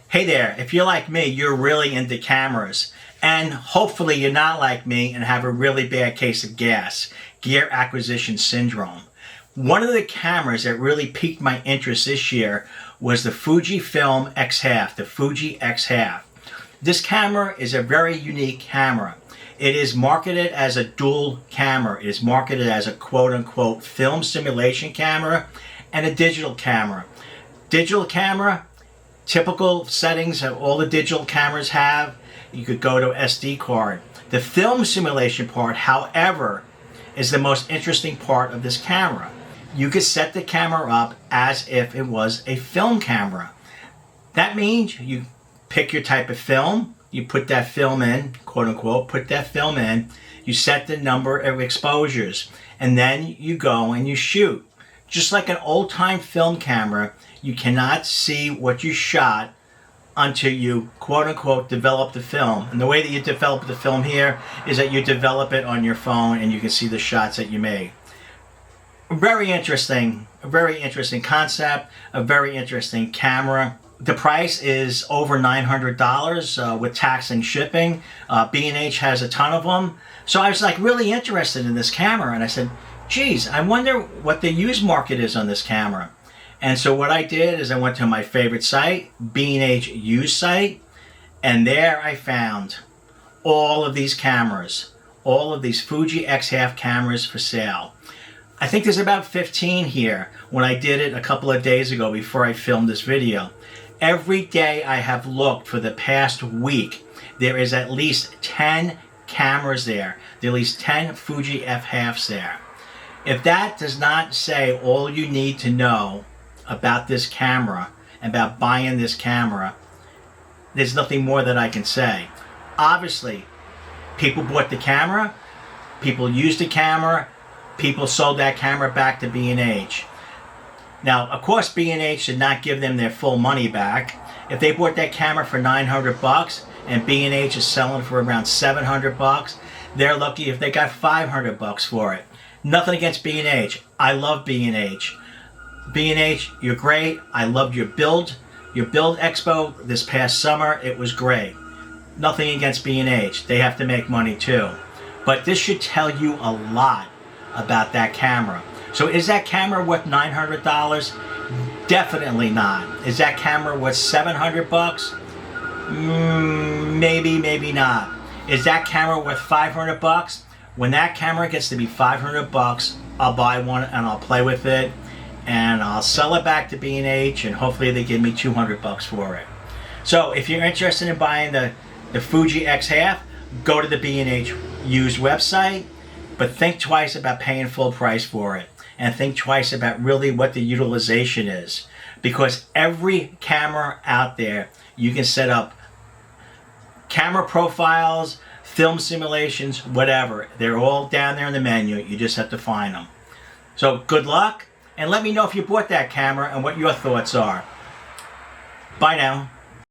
Hey there, if you're like me, you're really into cameras. And hopefully you're not like me and have a really bad case of gear acquisition syndrome. One of the cameras that really piqued my interest this year was the Fujifilm X-Half, the Fuji X-Half. This camera is a very unique camera. It is marketed as a dual camera. It is marketed as a quote-unquote film simulation camera and a digital camera. Digital camera, typical settings that all the digital cameras have. You could go to SD card. The film simulation part, however, is the most interesting part of this camera. You could set the camera up as if it was a film camera. That means you pick your type of film, you put that film in, quote unquote, put that film in, you set the number of exposures, and then you go and you shoot. Just like an old-time film camera, you cannot see what you shot until you, quote-unquote, develop the film. And the way that you develop the film here is that you develop it on your phone and you can see the shots that you made. A very interesting concept, a very interesting camera. The price is over $900 with tax and shipping. B&H has a ton of them. So I was like really interested in this camera, and I said, geez, I wonder what the used market is on this camera. And so what I did is I went to my favorite site, B&H used site, and there I found all of these cameras, all of these Fuji X-Half cameras for sale. I think there's about 15 here when I did it a couple of days ago before I filmed this video. Every day I have looked for the past week, there is at least 10 cameras there. There are at least 10 Fuji F-Halves there. If that does not say all you need to know about this camera, about buying this camera, there's nothing more that I can say. Obviously, people bought the camera, people used the camera, people sold that camera back to B&H. Now, of course, B&H should not give them their full money back. If they bought that camera for $900 and B&H is selling for around $700, they're lucky if they got $500 for it. Nothing against B&H. I love B&H. B&H, you're great. I loved your build expo this past summer. It was great. Nothing against B&H. They have to make money too. But this should tell you a lot about that camera. So is that camera worth $900? Definitely not. Is that camera worth $700? Maybe, maybe not. Is that camera worth $500? When that camera gets to be $500, I'll buy one and I'll play with it and I'll sell it back to B&H and hopefully they give me $200 for it. So if you're interested in buying the Fuji X-Half, go to the B&H used website, but think twice about paying full price for it and think twice about really what the utilization is, because every camera out there, you can set up camera profiles, film simulations, whatever. They're all down there in the menu. You just have to find them. So good luck, and let me know if you bought that camera and what your thoughts are. Bye now.